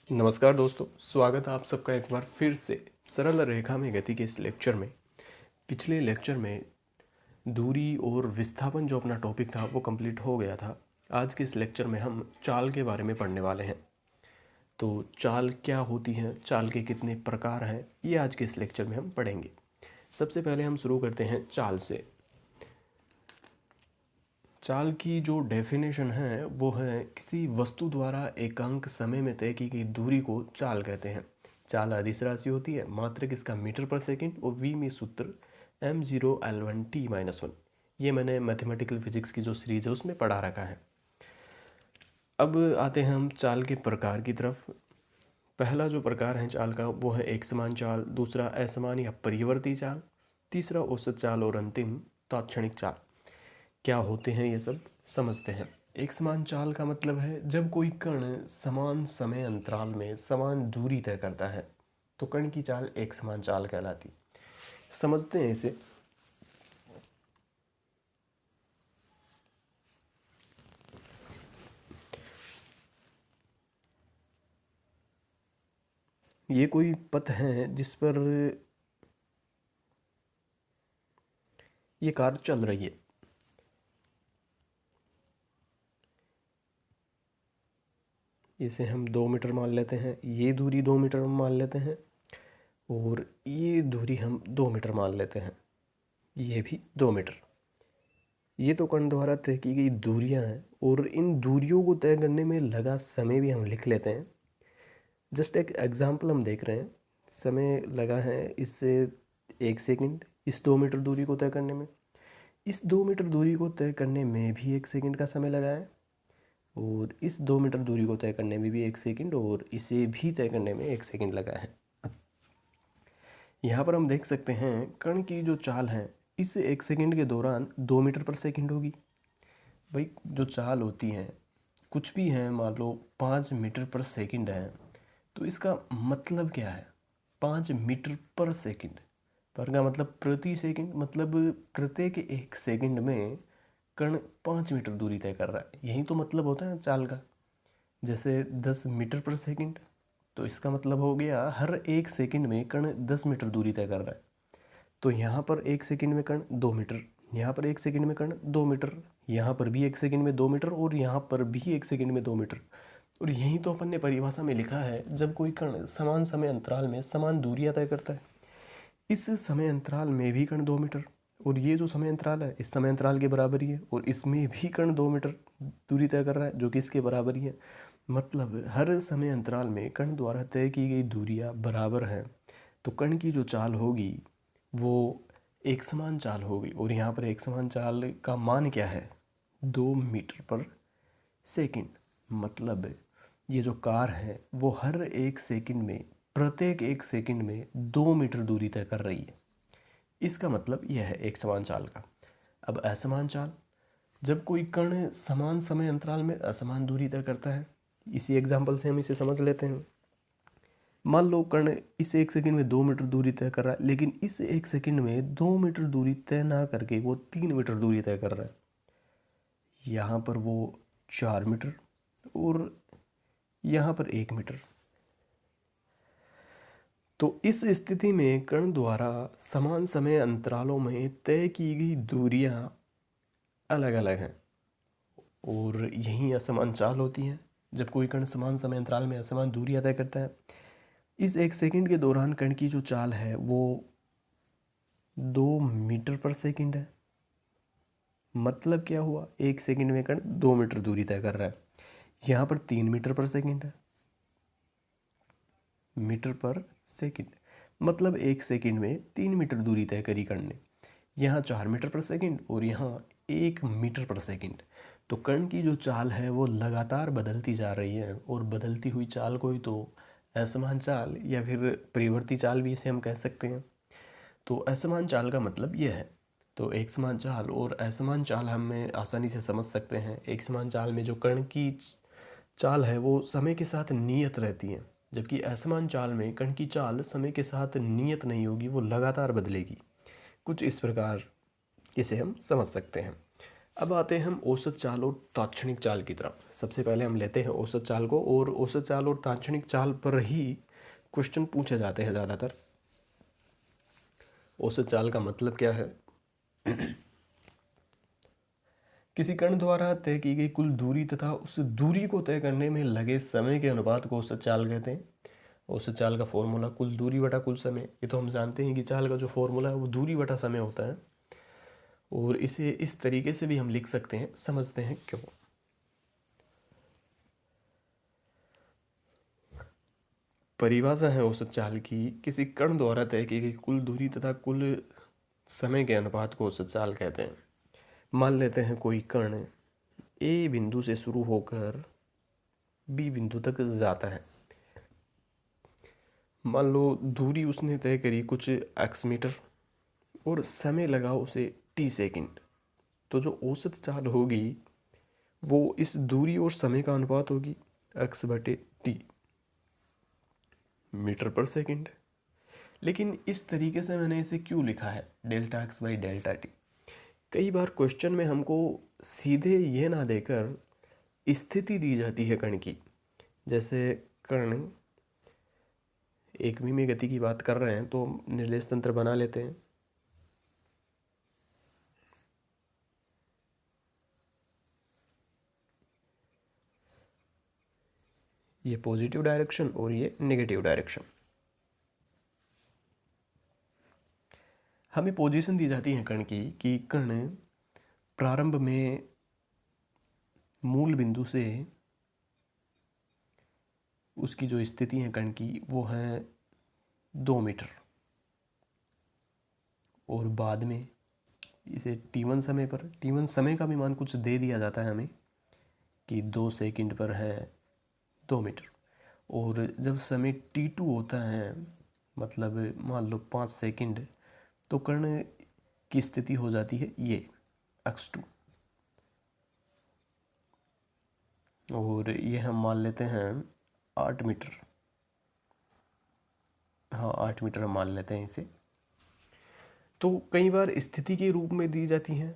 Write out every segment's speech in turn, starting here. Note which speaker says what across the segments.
Speaker 1: नमस्कार दोस्तों, स्वागत है आप सबका एक बार फिर से सरल रेखा में गति के इस लेक्चर में। पिछले लेक्चर में दूरी और विस्थापन जो अपना टॉपिक था वो कंप्लीट हो गया था। आज के इस लेक्चर में हम चाल के बारे में पढ़ने वाले हैं। तो चाल क्या होती है, चाल के कितने प्रकार हैं, ये आज के इस लेक्चर में हम पढ़ेंगे। सबसे पहले हम शुरू करते हैं चाल से। चाल की जो डेफिनेशन है वो है किसी वस्तु द्वारा एकांक समय में तय की गई दूरी को चाल कहते हैं। चाल अदिश राशि होती है, मात्रक इसका मीटर पर सेकंड और वी में सूत्र m0l1t-1। ये मैंने मैथमेटिकल फिजिक्स की जो सीरीज है उसमें पढ़ा रखा है। अब आते हैं हम चाल के प्रकार की तरफ। पहला जो प्रकार है चाल का वो है एक समान चाल, दूसरा असमान या परिवर्ती चाल, तीसरा औसत चाल और अंतिम तात्क्षणिक चाल। क्या होते हैं ये सब समझते हैं। एक समान चाल का मतलब है जब कोई कण समान समय अंतराल में समान दूरी तय करता है तो कण की चाल एक समान चाल कहलाती। समझते हैं इसे। ये कोई पथ है जिस पर ये कार चल रही है। इसे हम 2 मीटर मान लेते हैं, ये दूरी 2 मीटर मान लेते हैं और ये दूरी हम 2 मीटर मान लेते हैं, ये भी 2 मीटर। ये तो कण द्वारा तय की गई दूरियां हैं और इन दूरियों को तय करने में लगा समय भी हम लिख लेते हैं। जस्ट एक एग्जाम्पल हम देख रहे हैं, समय लगा है इससे 1 सेकंड इस 2 मीटर दूरी को तय करने में। इस 2 मीटर दूरी को तय करने में भी 1 सेकंड का समय लगा है और इस 2 मीटर दूरी को तय करने में भी 1 सेकंड और इसे भी तय करने में 1 सेकंड लगा है। यहाँ पर हम देख सकते हैं कण की जो चाल है इस 1 सेकंड के दौरान 2 मीटर पर सेकंड होगी। भाई जो चाल होती है कुछ भी है, मान लो 5 मीटर पर सेकंड है, तो इसका मतलब क्या है? 5 मीटर पर सेकंड पर का मतलब प्रति सेकंड, मतलब प्रत्येक 1 सेकंड में कण 5 मीटर दूरी तय कर रहा है। यही तो मतलब होता है चाल का। जैसे 10 मीटर पर सेकंड, तो इसका मतलब हो गया हर 1 सेकंड में कण 10 मीटर दूरी तय कर रहा है। तो यहाँ पर 1 सेकंड में कण 2 मीटर, यहाँ पर 1 सेकंड में कण 2 मीटर, यहाँ पर भी 1 सेकंड में 2 मीटर और यहाँ पर भी 1 सेकंड में 2 मीटर। और यही तो अपन ने परिभाषा में लिखा है जब कोई कण समान समय अंतराल में समान दूरियां तय करता है। इस समय अंतराल में भी कण 2 मीटर और ये जो समय अंतराल है इस समय अंतराल के बराबर ही है और इसमें भी कण 2 मीटर दूरी तय कर रहा है जो कि इसके बराबर ही है। मतलब हर समय अंतराल में कण द्वारा तय की गई दूरियां बराबर हैं, तो कण की जो चाल होगी वो एक समान चाल होगी। और यहाँ पर एक समान चाल का मान क्या है? 2 मीटर पर सेकंड। मतलब ये जो कार है वो हर 1 सेकंड में, प्रत्येक 1 सेकंड में 2 मीटर दूरी तय कर रही है। इसका मतलब यह है एक समान चाल का। अब असमान चाल, जब कोई कण समान समय अंतराल में असमान दूरी तय करता है। इसी एग्जाम्पल से हम इसे समझ लेते हैं। मान लो कण इस 1 सेकंड में 2 मीटर दूरी तय कर रहा है, लेकिन इस 1 सेकंड में 2 मीटर दूरी तय ना करके वो 3 मीटर दूरी तय कर रहा है। यहाँ पर वो 4 मीटर और यहाँ पर 1 मीटर। तो इस स्थिति में कण द्वारा समान समय अंतरालों में तय की गई दूरियां अलग अलग हैं और यही असमान चाल होती हैं जब कोई कण समान समय अंतराल में असमान दूरियां तय करता है। इस 1 सेकंड के दौरान कण की जो चाल है वो 2 मीटर पर सेकंड है। मतलब क्या हुआ? 1 सेकंड में कण 2 मीटर दूरी तय कर रहा है। यहाँ पर 3 मीटर पर सेकंड है, मीटर पर सेकंड, मतलब 1 सेकंड में 3 मीटर दूरी तय करी कण ने। यहाँ 4 मीटर पर सेकंड और यहाँ 1 मीटर पर सेकंड। तो कण की जो चाल है वो लगातार बदलती जा रही है और बदलती हुई चाल को ही तो असमान चाल या फिर परिवर्ती चाल भी इसे हम कह सकते हैं। तो असमान चाल का मतलब यह है। तो एक समान चाल और असमान चाल हमें आसानी से समझ सकते हैं। एक समान चाल में जो कण की चाल है वो समय के साथ नियत रहती है, जबकि असमान चाल में कण की चाल समय के साथ नियत नहीं होगी, वो लगातार बदलेगी। कुछ इस प्रकार इसे हम समझ सकते हैं। अब आते हैं हम औसत चाल और तात्क्षणिक चाल की तरफ। सबसे पहले हम लेते हैं औसत चाल को, और औसत चाल और तात्क्षणिक चाल पर ही क्वेश्चन पूछे जाते हैं ज़्यादातर। औसत चाल का मतलब क्या है? किसी कण द्वारा तय की गई कुल दूरी तथा उस दूरी को तय करने में लगे समय के अनुपात को औसत चाल कहते हैं। औसत चाल का फॉर्मूला कुल दूरी बटा कुल समय। ये तो हम जानते हैं कि चाल का जो फॉर्मूला है वो दूरी बटा समय होता है, और इसे इस तरीके से भी हम लिख सकते हैं, समझते हैं क्यों। परिभाषा है औसत चाल की, किसी कण द्वारा तय की गई कुल दूरी तथा कुल समय के अनुपात को औसत चाल कहते हैं। मान लेते हैं कोई कण ए बिंदु से शुरू होकर बी बिंदु तक जाता है। मान लो दूरी उसने तय करी कुछ एक्स मीटर और समय लगा उसे टी सेकंड। तो जो औसत चाल होगी वो इस दूरी और समय का अनुपात होगी, एक्स बटे टी मीटर पर सेकंड। लेकिन इस तरीके से मैंने इसे क्यों लिखा है, delta x by delta T? कई बार क्वेश्चन में हमको सीधे ये ना देकर स्थिति दी जाती है कण की। जैसे कण एक में गति की बात कर रहे हैं तो निर्देश तंत्र बना लेते हैं। ये पॉजिटिव डायरेक्शन और ये नेगेटिव डायरेक्शन। हमें पोजीशन दी जाती है कण की कि कण प्रारंभ में मूल बिंदु से उसकी जो स्थिति है कण की वो है 2 मीटर, और बाद में इसे t1 समय पर, t1 समय का भी मान कुछ दे दिया जाता है हमें कि 2 सेकंड पर है 2 मीटर। और जब समय t2 होता है, मतलब मान लो 5 सेकंड, तो कण की स्थिति हो जाती है ये x2, और ये हम मान लेते हैं 8 मीटर। हाँ 8 मीटर हम मान लेते हैं इसे। तो कई बार स्थिति के रूप में दी जाती हैं,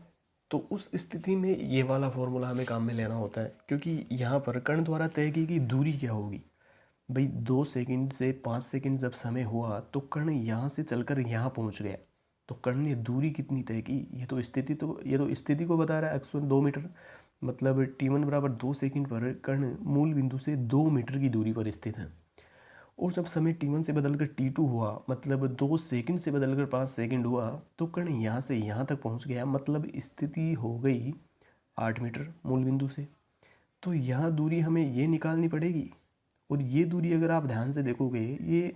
Speaker 1: तो उस स्थिति में ये वाला फॉर्मूला हमें काम में लेना होता है, क्योंकि यहाँ पर कण द्वारा तय की गई दूरी क्या होगी भाई, 2 सेकंड से 5 सेकंड जब समय हुआ तो कण यहाँ से चलकर यहाँ पहुँच गया, तो कण ने दूरी कितनी तय की, ये तो स्थिति को बता रहा है। x1 2 मीटर, मतलब t1 बराबर 2 सेकंड पर कण मूल बिंदु से 2 मीटर की दूरी पर स्थित है। और जब समय t1 से बदलकर t2 हुआ, मतलब 2 सेकंड से बदलकर 5 सेकंड हुआ, तो कण यहाँ से यहाँ तक पहुँच गया, मतलब स्थिति हो गई 8 मीटर मूल बिंदु से। तो यहाँ दूरी हमें ये निकालनी पड़ेगी, और ये दूरी अगर आप ध्यान से देखोगे ये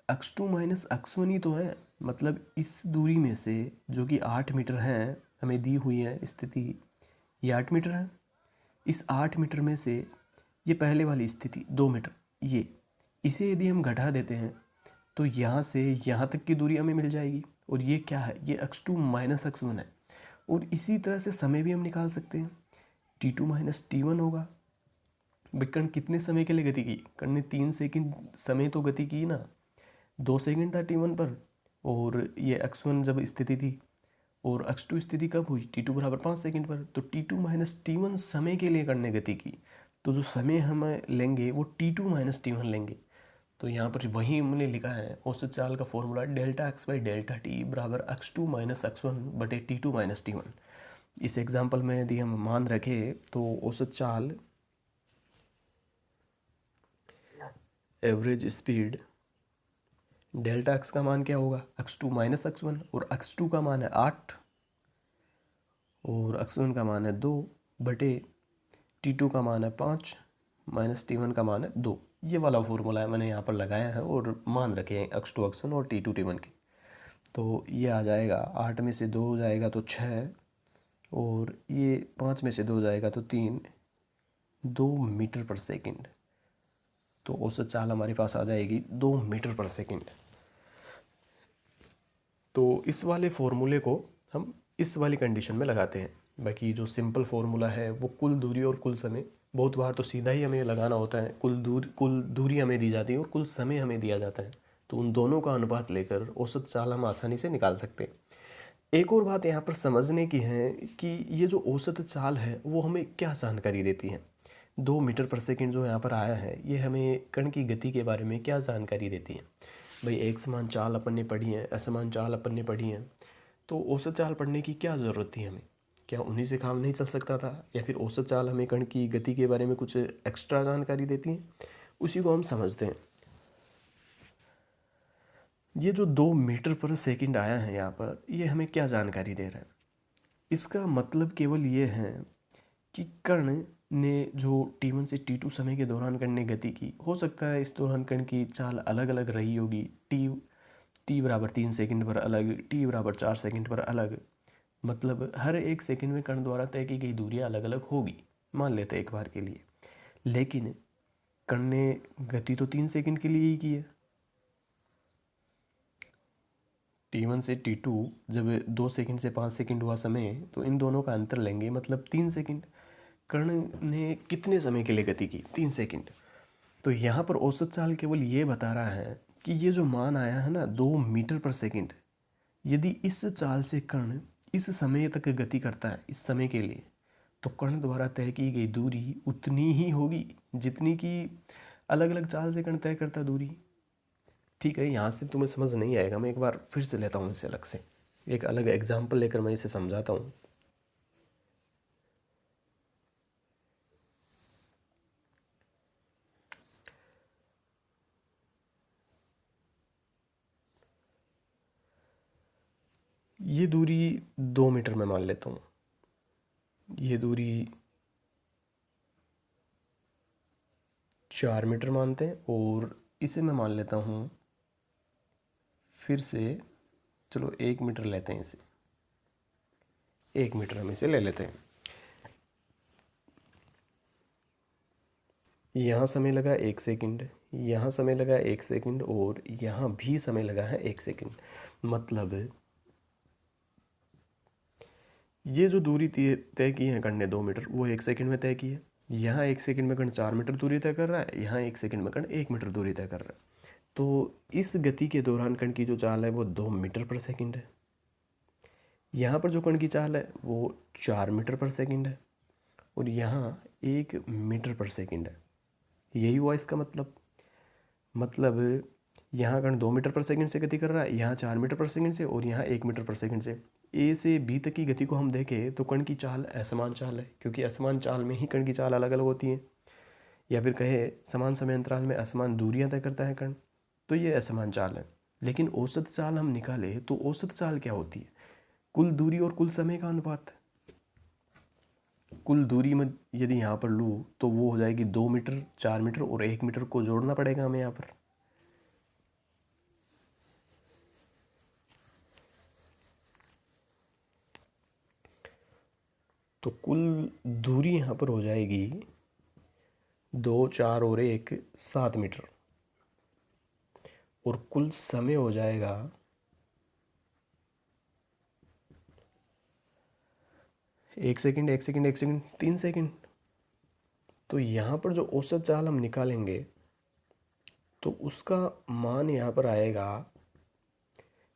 Speaker 1: x2 माइनस x1 ही तो है। मतलब इस दूरी में से जो कि 8 मीटर है हमें दी हुई है स्थिति, ये 8 मीटर है। इस 8 मीटर में से ये पहले वाली स्थिति 2 मीटर, ये इसे यदि हम घटा देते हैं तो यहाँ से यहाँ तक की दूरी हमें मिल जाएगी, और ये क्या है, ये x2 माइनस x1 है। और इसी तरह से समय भी हम निकाल सकते हैं, t2 माइनस t1 होगा। कण कितने समय के लिए गति की, कण ने 3 सेकंड समय तो गति की ना, 2 सेकंड था t1 पर, और ये x1 जब स्थिति थी, और x2 स्थिति कब हुई, t2 बराबर 5 सेकंड पर। तो t2 माइनस t1 समय के लिए कण ने गति की, तो जो समय हम लेंगे वो t2 माइनस t1 लेंगे। तो यहाँ पर वही हमने लिखा है औसत चाल का formula delta x by delta T बराबर x2 माइनस x1 बटे t2 माइनस t1। इस एग्जाम्पल में यदि हम मान रखें तो औसत चाल एवरेज स्पीड डेल्टा एक्स का मान क्या होगा, x2 माइनस x1, और x2 का मान है 8 और x1 का मान है 2 बटे t2 का मान है 5 माइनस t1 का मान है 2। ये वाला फॉर्मूला है मैंने यहाँ पर लगाया है, और मान रखे हैं x2 x1 और t2 t1 के। तो ये आ जाएगा 8 में से 2 जाएगा तो 6, और ये 5 में से 2 जाएगा तो 3, 2 मीटर पर सेकंड। तो औसत चाल हमारे पास आ जाएगी 2 मीटर पर सेकंड। तो इस वाले फॉर्मूले को हम इस वाली कंडीशन में लगाते हैं। बाकी जो सिंपल फार्मूला है वो कुल दूरी और कुल समय, बहुत बार तो सीधा ही हमें लगाना होता है, कुल दूरी हमें दी जाती है और कुल समय हमें दिया जाता है, तो उन दोनों का अनुपात लेकर औसत चाल हम आसानी से निकाल सकते हैं। एक और बात यहाँ पर समझने की है कि ये जो औसत चाल है वो हमें क्या जानकारी देती है। 2 मीटर पर सेकंड जो यहाँ पर आया है ये हमें कण की गति के बारे में क्या जानकारी देती है। भाई एक समान चाल अपन ने पढ़ी है, असमान चाल अपन ने पढ़ी है, तो औसत चाल पढ़ने की क्या ज़रूरत थी हमें? क्या उन्हीं से काम नहीं चल सकता था? या फिर औसत चाल हमें कण की गति के बारे में कुछ एक्स्ट्रा जानकारी देती है? उसी को हम समझते हैं। ये जो 2 मीटर पर सेकंड आया है यहाँ पर, ये हमें क्या जानकारी दे रहा है? इसका मतलब केवल ये है कि कण ने जो t1 से t2 समय के दौरान कण ने गति की, हो सकता है इस दौरान कण की चाल अलग अलग रही होगी। t बराबर 3 सेकंड पर अलग, t बराबर 4 सेकंड पर अलग, मतलब हर एक सेकंड में कण द्वारा तय की गई दूरियां अलग अलग होगी, मान लेते हैं एक बार के लिए। लेकिन कण ने गति तो 3 सेकंड के लिए ही की है। t1 से t2 जब 2 सेकंड से 5 सेकंड हुआ समय, तो इन दोनों का अंतर लेंगे, मतलब 3 सेकंड। कण ने कितने समय के लिए गति की? 3 सेकंड। तो यहाँ पर औसत चाल केवल ये बता रहा है कि ये जो मान आया है ना 2 मीटर पर सेकंड, यदि इस चाल से कण इस समय तक गति करता है, इस समय के लिए, तो कण द्वारा तय की गई दूरी उतनी ही होगी जितनी कि अलग अलग चाल से कण तय करता दूरी। ठीक है, यहाँ से तुम्हें समझ नहीं आएगा, मैं एक बार फिर से लेता हूँ इसे अलग से, एक अलग एग्जाम्पल लेकर मैं इसे समझाता हूँ। ये दूरी 2 मीटर में मान लेता हूँ, ये दूरी 4 मीटर मानते हैं, और इसे मैं मान लेता हूँ फिर से, चलो 1 मीटर लेते हैं इसे, 1 मीटर हम इसे ले लेते हैं। यहाँ समय लगा 1 सेकंड, यहाँ समय लगा 1 सेकंड, और यहाँ भी समय लगा है 1 सेकंड। मतलब ये जो दूरी तय की है कण ने 2 मीटर, वो 1 सेकंड में तय की है। यहाँ 1 सेकंड में कण 4 मीटर दूरी तय कर रहा है, यहाँ 1 सेकंड में कण 1 मीटर दूरी तय कर रहा है। तो इस गति के दौरान कण की जो चाल है वो 2 मीटर पर सेकंड है। यहाँ पर जो कण की चाल है वो 4 मीटर पर सेकंड है, और यहाँ 1 मीटर पर सेकंड है। यही हुआ इसका मतलब यहाँ कण 2 मीटर पर सेकंड से गति कर रहा है, यहाँ 4 मीटर पर सेकंड से, और यहाँ 1 मीटर पर सेकंड से। ए से बी तक की गति को हम देखें तो कण की चाल असमान चाल है, क्योंकि असमान चाल में ही कण की चाल अलग अलग होती है, या फिर कहे समान समय अंतराल में असमान दूरियां तय करता है कण, तो ये असमान चाल है। लेकिन औसत चाल हम निकाले तो औसत चाल क्या होती है? कुल दूरी और कुल समय का अनुपात। कुल दूरी में यदि यहाँ पर लूँ तो वो हो जाएगी 2 मीटर, 4 मीटर और 1 मीटर को जोड़ना पड़ेगा हमें यहाँ पर। तो कुल दूरी यहाँ पर हो जाएगी 2, 4 और 1, 7 मीटर, और कुल समय हो जाएगा 1 सेकंड, 1 सेकंड, 1 सेकंड, 3 सेकंड। तो यहाँ पर जो औसत चाल हम निकालेंगे तो उसका मान यहाँ पर आएगा,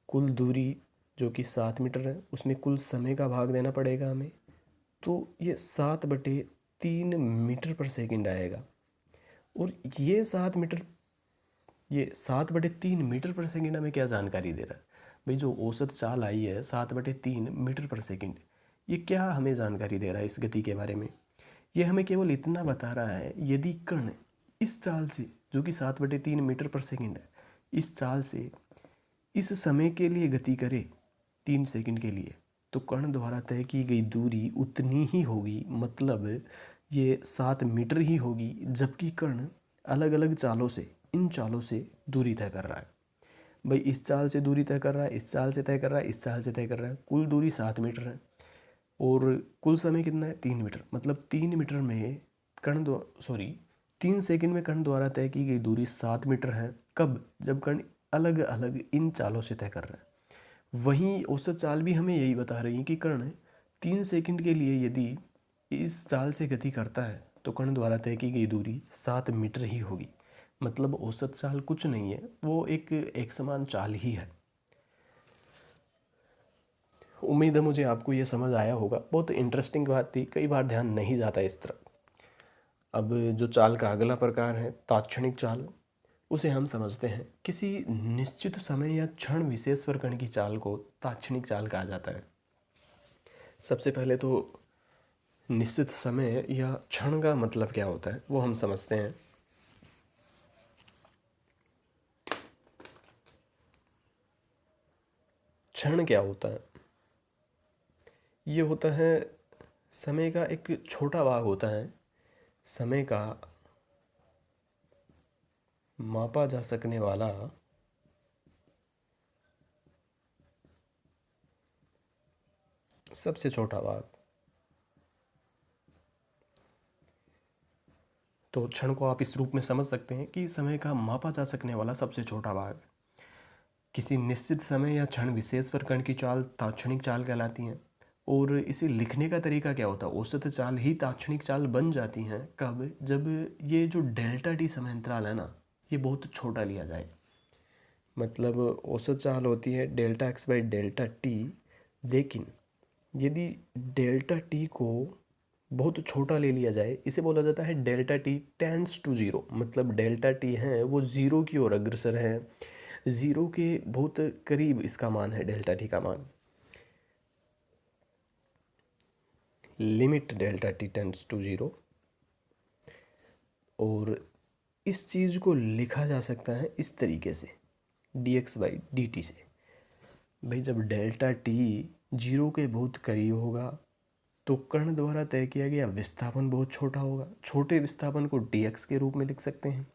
Speaker 1: कुल दूरी जो कि 7 मीटर है, उसमें कुल समय का भाग देना पड़ेगा हमें, तो ये 7/3 मीटर पर सेकंड आएगा। और ये 7/3 मीटर पर सेकंड हमें क्या जानकारी दे रहा है? भाई जो औसत चाल आई है 7/3 मीटर पर सेकंड, ये क्या हमें जानकारी दे रहा है इस गति के बारे में? ये हमें केवल इतना बता रहा है, यदि कण इस चाल से, जो कि 7/3 मीटर पर सेकंड है, इस चाल से इस समय के लिए गति करे 3 सेकंड के लिए, तो कण द्वारा तय की गई दूरी उतनी ही होगी, मतलब ये 7 मीटर ही होगी, जबकि कण अलग अलग चालों से, इन चालों से दूरी तय कर रहा है। भाई इस चाल से दूरी तय कर रहा है, इस चाल से तय कर रहा है, इस चाल से तय कर रहा है, कुल दूरी 7 मीटर है, और कुल समय कितना है? 3 मीटर। मतलब 3 मीटर में कण 3 सेकंड में कण द्वारा तय की गई दूरी 7 मीटर है। कब? जब कण अलग अलग इन चालों से तय कर रहा है। वहीं औसत चाल भी हमें यही बता रही है कि कण 3 सेकंड के लिए यदि इस चाल से गति करता है तो कण द्वारा तय की गई दूरी 7 मीटर ही होगी। मतलब औसत चाल कुछ नहीं है, वो एक समान चाल ही है। उम्मीद है मुझे आपको ये समझ आया होगा। बहुत इंटरेस्टिंग बात थी, कई बार ध्यान नहीं जाता इस तरफ। अब जो चाल का अगला प्रकार है तात्क्षणिक चाल, उसे हम समझते हैं। किसी निश्चित समय या क्षण विशेष पर कण की चाल को तात्क्षणिक चाल कहा जाता है। सबसे पहले तो निश्चित समय या क्षण का मतलब क्या होता है वो हम समझते हैं। क्षण क्या होता है? ये होता है समय का एक छोटा भाग होता है, समय का मापा जा सकने वाला सबसे छोटा भाग। तो क्षण को आप इस रूप में समझ सकते हैं कि समय का मापा जा सकने वाला सबसे छोटा भाग। किसी निश्चित समय या क्षण विशेष पर कण की चाल तात्क्षणिक चाल कहलाती है। और इसे लिखने का तरीका क्या होता है? औसत चाल ही तात्क्षणिक चाल बन जाती हैं कब? जब ये जो डेल्टा टी समय अंतराल है ना, ये बहुत छोटा लिया जाए। मतलब औसत चाल होती है delta x by delta T, लेकिन यदि डेल्टा टी को बहुत छोटा ले लिया जाए, इसे बोला जाता है delta T tends to zero. मतलब डेल्टा टी है वो ज़ीरो की ओर अग्रसर है, ज़ीरो के बहुत करीब इसका मान है डेल्टा टी का मान। Limit delta T tends to zero. और इस चीज़ को लिखा जा सकता है इस तरीके से, D x by D T से। भाई जब डेल्टा टी जीरो के बहुत करीब होगा तो कण द्वारा तय किया गया विस्थापन बहुत छोटा होगा। छोटे विस्थापन को डी एक्स के रूप में लिख सकते हैं।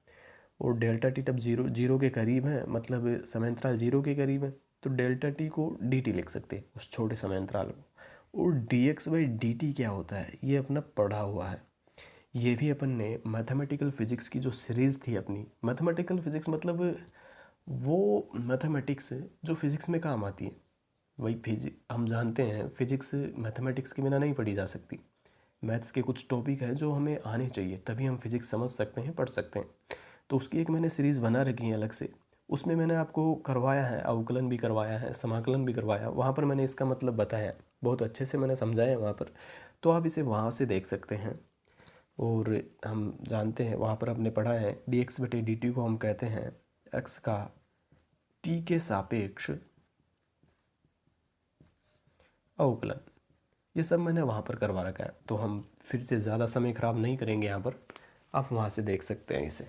Speaker 1: और डेल्टा टी तब जीरो के करीब है, मतलब समय अंतराल जीरो के करीब है, तो डेल्टा टी को डी टी लिख सकते हैं उस छोटे समय अंतराल को। और D x by D T क्या होता है ये अपना पढ़ा हुआ है। ये भी अपन ने मैथमेटिकल फिजिक्स की जो सीरीज़ थी अपनी, मैथमेटिकल फिजिक्स मतलब वो मैथमेटिक्स जो फिज़िक्स में काम आती है, वही हम जानते हैं फिजिक्स मैथमेटिक्स के बिना नहीं पढ़ी जा सकती। मैथ्स के कुछ टॉपिक हैं जो हमें आने चाहिए, तभी हम फिजिक्स समझ सकते हैं, पढ़ सकते हैं। तो उसकी एक मैंने सीरीज़ बना रखी है अलग से, उसमें मैंने आपको करवाया है, अवकलन भी करवाया है, समाकलन भी करवाया। वहाँ पर मैंने इसका मतलब बताया, बहुत अच्छे से मैंने समझाया है वहाँ पर, तो आप इसे वहाँ से देख सकते हैं। और हम जानते हैं वहाँ पर आपने पढ़ा है डी एक्स बटे डी टी को हम कहते हैं एक्स का टी के सापेक्ष अवकलन। ये सब मैंने वहाँ पर करवा रखा है, तो हम फिर से ज़्यादा समय ख़राब नहीं करेंगे यहाँ पर, आप वहाँ से देख सकते हैं इसे।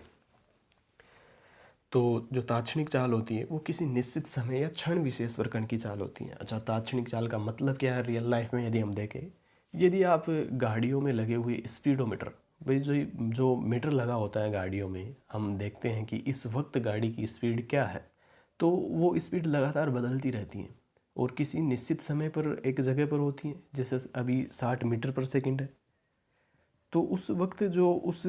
Speaker 1: तो जो तात्क्षणिक चाल होती है वो किसी निश्चित समय या क्षण विशेष पर कण की चाल होती है। अच्छा, तात्क्षणिक चाल का मतलब क्या है रियल लाइफ में? यदि हम देखें, यदि आप गाड़ियों में लगे हुए स्पीडोमीटर, वही जो मीटर लगा होता है गाड़ियों में, हम देखते हैं कि इस वक्त गाड़ी की स्पीड क्या है, तो वो स्पीड लगातार बदलती रहती है और किसी निश्चित समय पर एक जगह पर होती है। जैसे अभी 60 मीटर पर सेकंड है, तो उस वक्त जो उस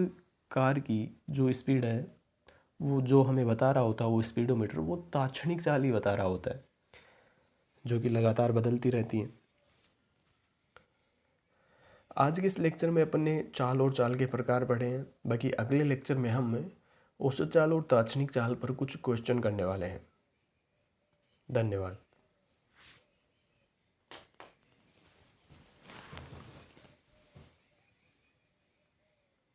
Speaker 1: कार की जो स्पीड है वो जो हमें बता रहा होता है वो स्पीडोमीटर, वो तात्क्षणिक चाल ही बता रहा होता है, जो कि लगातार बदलती रहती है। आज के इस लेक्चर में अपन ने चाल और चाल के प्रकार पढ़े हैं। बाकी अगले लेक्चर में हम औसत चाल और तात्क्षणिक चाल पर कुछ क्वेश्चन करने वाले हैं। धन्यवाद।